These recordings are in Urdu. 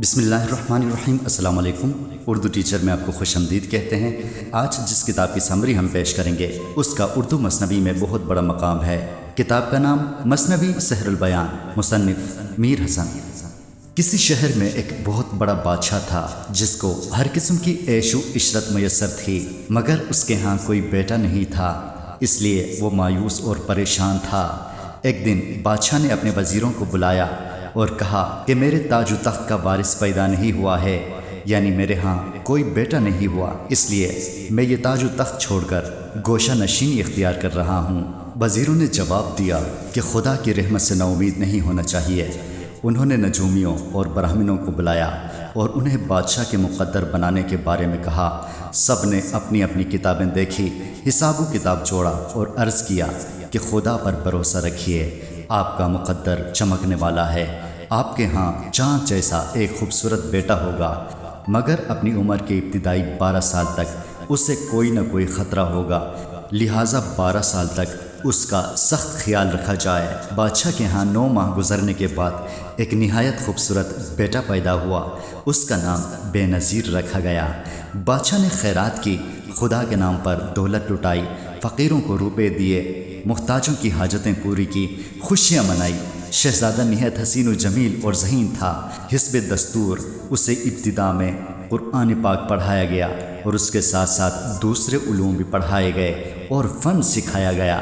بسم اللہ الرحمن الرحیم۔ السلام علیکم۔ اردو ٹیچر میں آپ کو خوش آمدید کہتے ہیں۔ آج جس کتاب کی سمری ہم پیش کریں گے اس کا اردو مثنوی میں بہت بڑا مقام ہے۔ کتاب کا نام مثنوی سحر البیان، مصنف میر حسن۔ کسی شہر میں ایک بہت بڑا بادشاہ تھا جس کو ہر قسم کی عیش و عشرت میسر تھی، مگر اس کے ہاں کوئی بیٹا نہیں تھا، اس لیے وہ مایوس اور پریشان تھا۔ ایک دن بادشاہ نے اپنے وزیروں کو بلایا اور کہا کہ میرے تاج و تخت کا وارث پیدا نہیں ہوا ہے، یعنی میرے ہاں کوئی بیٹا نہیں ہوا، اس لیے میں یہ تاج و تخت چھوڑ کر گوشہ نشینی اختیار کر رہا ہوں۔ وزیروں نے جواب دیا کہ خدا کی رحمت سے نا امید نہیں ہونا چاہیے۔ انہوں نے نجومیوں اور برہمنوں کو بلایا اور انہیں بادشاہ کے مقدر بنانے کے بارے میں کہا۔ سب نے اپنی اپنی کتابیں دیکھی، حساب و کتاب جوڑا اور عرض کیا کہ خدا پر بھروسہ رکھیے، آپ کا مقدر چمکنے والا ہے، آپ کے ہاں چاند جیسا ایک خوبصورت بیٹا ہوگا، مگر اپنی عمر کے ابتدائی 12 سال تک اسے کوئی نہ کوئی خطرہ ہوگا، لہٰذا 12 سال تک اس کا سخت خیال رکھا جائے۔ بادشاہ کے ہاں 9 ماہ گزرنے کے بعد ایک نہایت خوبصورت بیٹا پیدا ہوا، اس کا نام بے نظیر رکھا گیا۔ بادشاہ نے خیرات کی، خدا کے نام پر دولت لٹائی، فقیروں کو روپے دیے، محتاجوں کی حاجتیں پوری کی، خوشیاں منائی۔ شہزادہ نہایت حسین و جمیل اور ذہین تھا۔ حسب دستور اسے ابتدا میں قرآن پاک پڑھایا گیا اور اس کے ساتھ ساتھ دوسرے علوم بھی پڑھائے گئے اور فن سکھایا گیا۔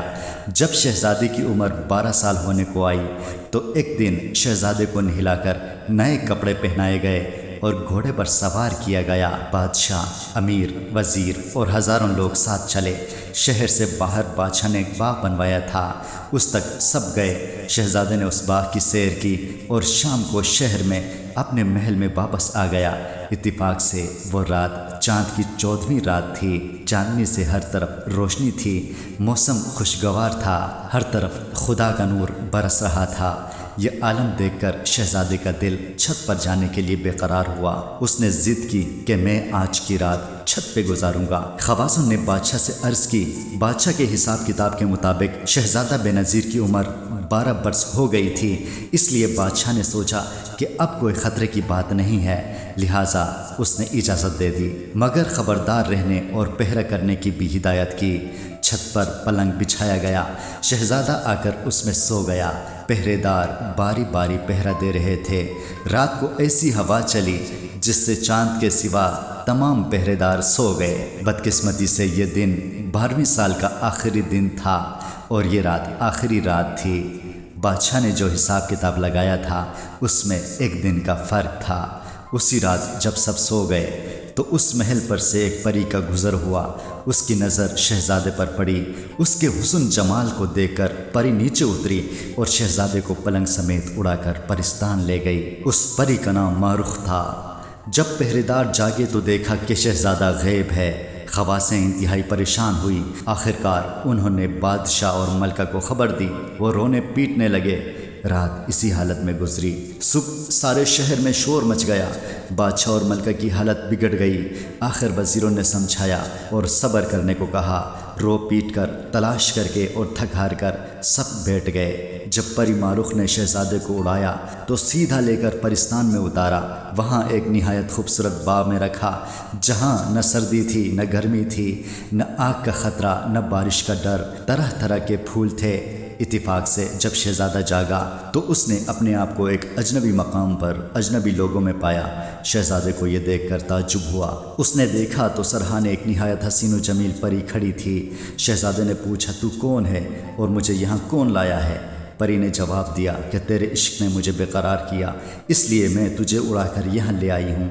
جب شہزادے کی عمر 12 سال ہونے کو آئی تو ایک دن شہزادے کو نہلا کر نئے کپڑے پہنائے گئے اور گھوڑے پر سوار کیا گیا۔ بادشاہ، امیر، وزیر اور ہزاروں لوگ ساتھ چلے۔ شہر سے باہر بادشاہ نے ایک باغ بنوایا تھا، اس تک سب گئے۔ شہزادے نے اس باغ کی سیر کی اور شام کو شہر میں اپنے محل میں واپس آ گیا۔ اتفاق سے وہ رات چاند کی 14ویں رات تھی، چاندنی سے ہر طرف روشنی تھی، موسم خوشگوار تھا، ہر طرف خدا کا نور برس رہا تھا۔ یہ عالم دیکھ کر شہزادے کا دل چھت پر جانے کے لیے بے قرار ہوا۔ اس نے ضد کی کہ میں آج کی رات چھت پہ گزاروں گا۔ خواصوں نے بادشاہ سے عرض کی۔ بادشاہ کے حساب کتاب کے مطابق شہزادہ بے نظیر کی عمر 12 برس ہو گئی تھی، اس لیے بادشاہ نے سوچا کہ اب کوئی خطرے کی بات نہیں ہے، لہٰذا اس نے اجازت دے دی، مگر خبردار رہنے اور پہرہ کرنے کی بھی ہدایت کی۔ چھت پر پلنگ بچھایا گیا، شہزادہ آ کر اس میں سو گیا۔ پہرے دار باری باری پہرہ دے رہے تھے۔ رات کو ایسی ہوا چلی جس سے چاند کے سوا تمام پہرے دار سو گئے۔ بدقسمتی سے یہ دن 12ویں سال کا آخری دن تھا اور یہ رات آخری رات تھی۔ بادشاہ نے جو حساب کتاب لگایا تھا اس میں ایک دن کا فرق تھا۔ اسی رات جب سب سو گئے تو اس محل پر سے ایک پری کا گزر ہوا۔ اس کی نظر شہزادے پر پڑی، اس کے حسن جمال کو دیکھ کر پری نیچے اتری اور شہزادے کو پلنگ سمیت اڑا کر پرستان لے گئی۔ اس پری کا نام مارخ تھا۔ جب پہرے دار جاگے تو دیکھا کہ شہزادہ غیب ہے۔ خواصیں انتہائی پریشان ہوئی۔ آخرکار انہوں نے بادشاہ اور ملکہ کو خبر دی، وہ رونے پیٹنے لگے۔ رات اسی حالت میں گزری۔ صبح سارے شہر میں شور مچ گیا، بادشاہ اور ملکہ کی حالت بگڑ گئی۔ آخر وزیروں نے سمجھایا اور صبر کرنے کو کہا۔ رو پیٹ کر، تلاش کر کے اور تھک ہار کر سب بیٹھ گئے۔ جب پری مارخ نے شہزادے کو اڑایا تو سیدھا لے کر پرستان میں اتارا، وہاں ایک نہایت خوبصورت باغ میں رکھا جہاں نہ سردی تھی نہ گرمی تھی، نہ آگ کا خطرہ نہ بارش کا ڈر، طرح طرح کے پھول تھے۔ اتفاق سے جب شہزادہ جاگا تو اس نے اپنے آپ کو ایک اجنبی مقام پر اجنبی لوگوں میں پایا۔ شہزادے کو یہ دیکھ کر تعجب ہوا۔ اس نے دیکھا تو سرہانے ایک نہایت حسین و جمیل پری کھڑی تھی۔ شہزادے نے پوچھا، تو کون ہے اور مجھے یہاں کون لایا ہے؟ پری نے جواب دیا کہ تیرے عشق نے مجھے بے قرار کیا، اس لیے میں تجھے اڑا کر یہاں لے آئی ہوں۔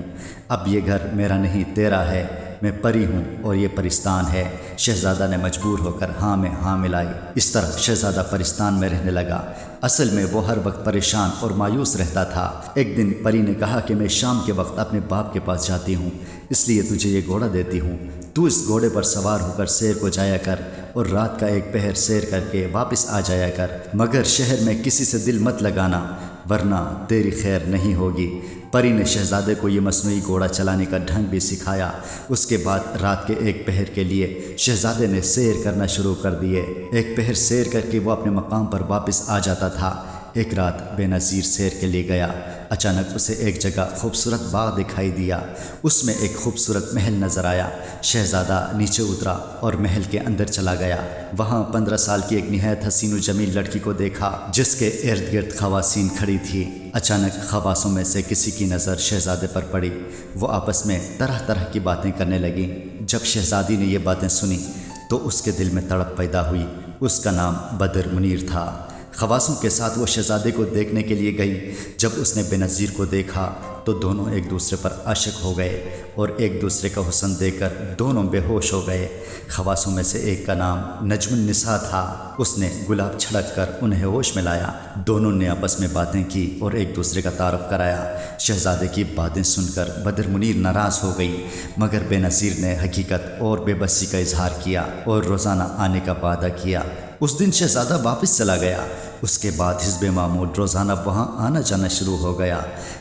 اب یہ گھر میرا نہیں تیرا ہے، میں پری ہوں اور یہ پرستان ہے۔ شہزادہ نے مجبور ہو کر ہاں میں ہاں ملائی۔ اس طرح شہزادہ پرستان میں رہنے لگا۔ اصل میں وہ ہر وقت پریشان اور مایوس رہتا تھا۔ ایک دن پری نے کہا کہ میں شام کے وقت اپنے باپ کے پاس جاتی ہوں، اس لیے تجھے یہ گھوڑا دیتی ہوں، تو اس گھوڑے پر سوار ہو کر سیر کو جایا کر اور رات کا ایک پہر سیر کر کے واپس آ جایا کر، مگر شہر میں کسی سے دل مت لگانا ورنہ تیری خیر نہیں ہوگی۔ پری نے شہزادے کو یہ مصنوعی گھوڑا چلانے کا ڈھنگ بھی سکھایا۔ اس کے بعد رات کے ایک پہر کے لیے شہزادے نے سیر کرنا شروع کر دیے۔ ایک پہر سیر کر کے وہ اپنے مقام پر واپس آ جاتا تھا۔ ایک رات بے نظیر سیر کے لیے گیا۔ اچانک اسے ایک جگہ خوبصورت باغ دکھائی دیا۔ اس میں ایک خوبصورت محل نظر آیا۔ شہزادہ نیچے اترا اور محل کے اندر چلا گیا۔ وہاں 15 سال کی ایک نہایت حسین و جمیل لڑکی کو دیکھا جس کے ارد گرد خواتین کھڑی تھی۔ اچانک خواصوں میں سے کسی کی نظر شہزادے پر پڑی۔ وہ آپس میں طرح طرح کی باتیں کرنے لگیں۔ جب شہزادی نے یہ باتیں سنی تو اس کے دل میں تڑپ پیدا ہوئی۔ اس کا نام بدر منیر تھا۔ خواصوں کے ساتھ وہ شہزادے کو دیکھنے کے لیے گئی۔ جب اس نے بے نظیر کو دیکھا تو دونوں ایک دوسرے پر عاشق ہو گئے اور ایک دوسرے کا حسن دیکھ کر دونوں بے ہوش ہو گئے۔ خواصوں میں سے ایک کا نام نجم النساء تھا۔ اس نے گلاب چھڑک کر انہیں ہوش میں لایا۔ دونوں نے آپس میں باتیں کی اور ایک دوسرے کا تعارف کرایا۔ شہزادے کی باتیں سن کر بدر منیر ناراض ہو گئی، مگر بے نظیر نے حقیقت اور بے بسی کا اظہار کیا اور روزانہ آنے کا وعدہ کیا۔ اس دن شہزادہ واپس چلا گیا۔ اس کے بعد حزب معمول روزانہ وہاں آنا جانا شروع ہو گیا۔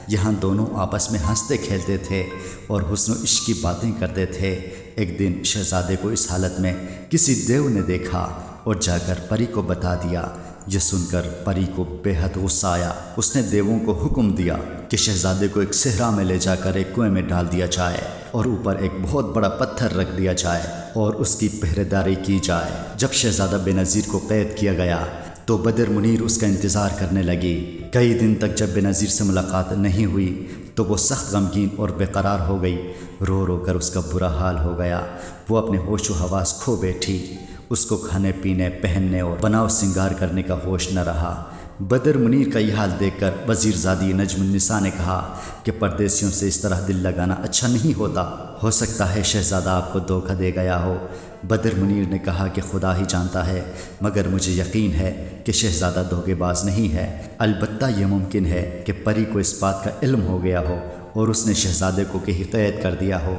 یہاں دونوں آپس میں ہنستے کھیلتے تھے اور حسن و عشق کی باتیں کرتے تھے۔ ایک دن شہزادے کو اس حالت میں کسی دیو نے دیکھا اور جا کر پری کو بتا دیا۔ یہ سن کر پری کو بے حد غصہ آیا۔ اس نے دیووں کو حکم دیا کہ شہزادے کو ایک صحرا میں لے جا کر ایک کنویں میں ڈال دیا جائے اور اوپر ایک بہت بڑا پتھر رکھ دیا جائے اور اس کی پہرے داری کی جائے۔ جب شہزادہ بے نظیر کو قید کیا گیا تو بدر منیر اس کا انتظار کرنے لگی۔ کئی دن تک جب بے نظیر سے ملاقات نہیں ہوئی تو وہ سخت غمگین اور بے قرار ہو گئی۔ رو رو کر اس کا برا حال ہو گیا۔ وہ اپنے ہوش و حواس کھو بیٹھی۔ اس کو کھانے پینے، پہننے اور بناؤ سنگار کرنے کا ہوش نہ رہا۔ بدر منیر کا یہ حال دیکھ کر وزیر زادی نجم النساء نے کہا کہ پردیسیوں سے اس طرح دل لگانا اچھا نہیں ہوتا، ہو سکتا ہے شہزادہ آپ کو دھوکہ دے گیا ہو۔ بدر منیر نے کہا کہ خدا ہی جانتا ہے، مگر مجھے یقین ہے کہ شہزادہ دھوکے باز نہیں ہے۔ البتہ یہ ممکن ہے کہ پری کو اس بات کا علم ہو گیا ہو اور اس نے شہزادے کو کہیں قید کر دیا ہو۔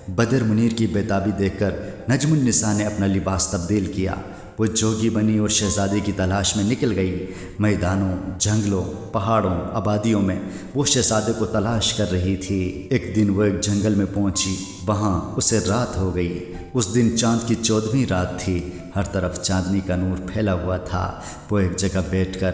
بدر منیر کی بےتابی دیکھ کر نجم النساء نے اپنا لباس تبدیل کیا۔ وہ جوگی بنی اور شہزادے کی تلاش میں نکل گئی۔ میدانوں، جنگلوں، پہاڑوں، آبادیوں میں وہ شہزادے کو تلاش کر رہی تھی۔ ایک دن وہ ایک جنگل میں پہنچی۔ وہاں اسے رات ہو گئی۔ اس دن چاند کی 14ویں رات تھی۔ ہر طرف چاندنی کا نور پھیلا ہوا تھا۔ وہ ایک جگہ بیٹھ کر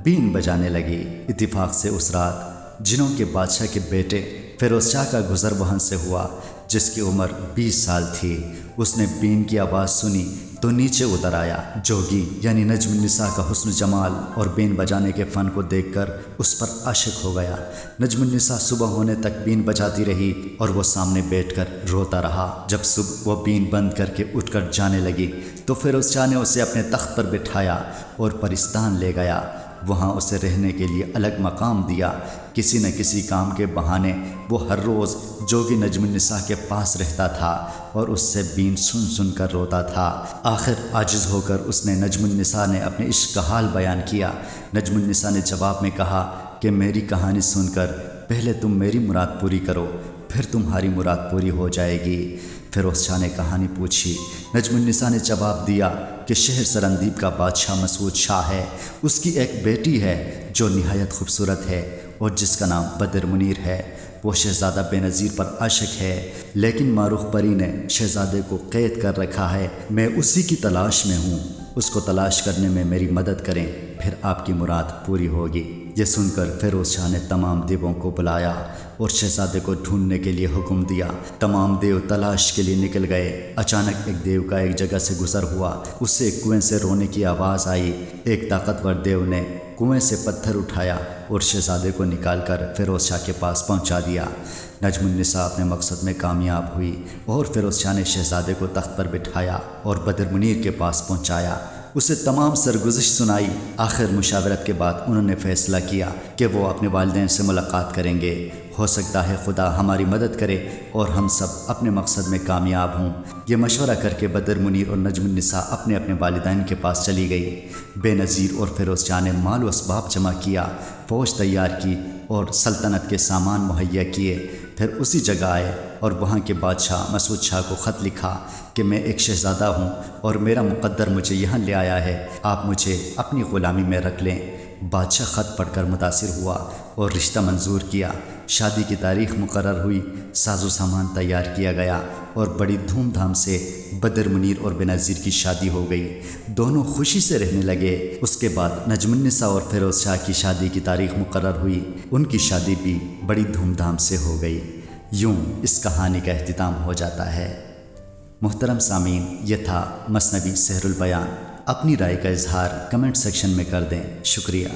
بین بجانے لگی۔ اتفاق سے اس رات جنوں کے بادشاہ کے بیٹے فیروز شاہ کا گزر وہاں سے ہوا، جس کی عمر 20 سال تھی۔ اس نے بین کی آواز سنی تو نیچے اتر آیا۔ جوگی یعنی نجم النساء کا حسن و جمال اور بین بجانے کے فن کو دیکھ کر اس پر عاشق ہو گیا۔ نجم النساء صبح ہونے تک بین بجاتی رہی اور وہ سامنے بیٹھ کر روتا رہا۔ جب صبح وہ بین بند کر کے اٹھ کر جانے لگی تو فیروز شاہ نے اسے اپنے تخت پر بٹھایا اور پرستان لے گیا۔ وہاں اسے رہنے کے لیے الگ مقام دیا۔ کسی نہ کسی کام کے بہانے وہ ہر روز جوگی نجم النساء کے پاس رہتا تھا اور اس سے بین سن سن کر روتا تھا۔ آخر عاجز ہو کر اس نے نجم النساء نے اپنے عشق کا حال بیان کیا۔ نجم النساء نے جواب میں کہا کہ میری کہانی سن کر پہلے تم میری مراد پوری کرو، پھر تمہاری مراد پوری ہو جائے گی۔ فیروز شاہ نے کہانی پوچھی۔ نجم النساء نے جواب دیا کہ شہر سرندیب کا بادشاہ مسعود شاہ ہے۔ اس کی ایک بیٹی ہے جو نہایت خوبصورت ہے اور جس کا نام بدر منیر ہے۔ وہ شہزادہ بے نظیر پر عاشق ہے، لیکن ماروخ پری نے شہزادے کو قید کر رکھا ہے۔ میں اسی کی تلاش میں ہوں، اس کو تلاش کرنے میں میری مدد کریں، پھر آپ کی مراد پوری ہوگی۔ یہ سن کر فیروز شاہ نے تمام دیووں کو بلایا اور شہزادے کو ڈھونڈنے کے لیے حکم دیا۔ تمام دیو تلاش کے لیے نکل گئے۔ اچانک ایک دیو کا ایک جگہ سے گزر ہوا۔ اس سے ایک کنویں سے رونے کی آواز آئی۔ ایک طاقتور دیو نے کنویں سے پتھر اٹھایا اور شہزادے کو نکال کر فیروز شاہ کے پاس پہنچا دیا۔ نجم النساء اپنے مقصد میں کامیاب ہوئی اور فیروز شاہ نے شہزادے کو تخت پر بٹھایا اور بدر منیر کے پاس پہنچایا۔ اسے تمام سرگزشت سنائی۔ آخر مشاورت کے بعد انہوں نے فیصلہ کیا کہ وہ اپنے والدین سے ملاقات کریں گے۔ ہو سکتا ہے خدا ہماری مدد کرے اور ہم سب اپنے مقصد میں کامیاب ہوں۔ یہ مشورہ کر کے بدر منیر اور نجم النساء اپنے اپنے والدین کے پاس چلی گئی۔ بے نظیر اور فیروز شاہ نے مال و اسباب جمع کیا، فوج تیار کی اور سلطنت کے سامان مہیا کیے۔ پھر اسی جگہ آئے اور وہاں کے بادشاہ مسعود شاہ کو خط لکھا کہ میں ایک شہزادہ ہوں اور میرا مقدر مجھے یہاں لے آیا ہے، آپ مجھے اپنی غلامی میں رکھ لیں۔ بادشاہ خط پڑھ کر متاثر ہوا اور رشتہ منظور کیا۔ شادی کی تاریخ مقرر ہوئی، ساز و سامان تیار کیا گیا اور بڑی دھوم دھام سے بدر منیر اور بینظیر کی شادی ہو گئی۔ دونوں خوشی سے رہنے لگے۔ اس کے بعد نجم النساء اور فیروز شاہ کی شادی کی تاریخ مقرر ہوئی، ان کی شادی بھی بڑی دھوم دھام سے ہو گئی۔ یوں اس کہانی کا اختتام ہو جاتا ہے۔ محترم سامعین، یہ تھا مثنوی سحر البیان۔ اپنی رائے کا اظہار کمنٹ سیکشن میں کر دیں۔ شکریہ۔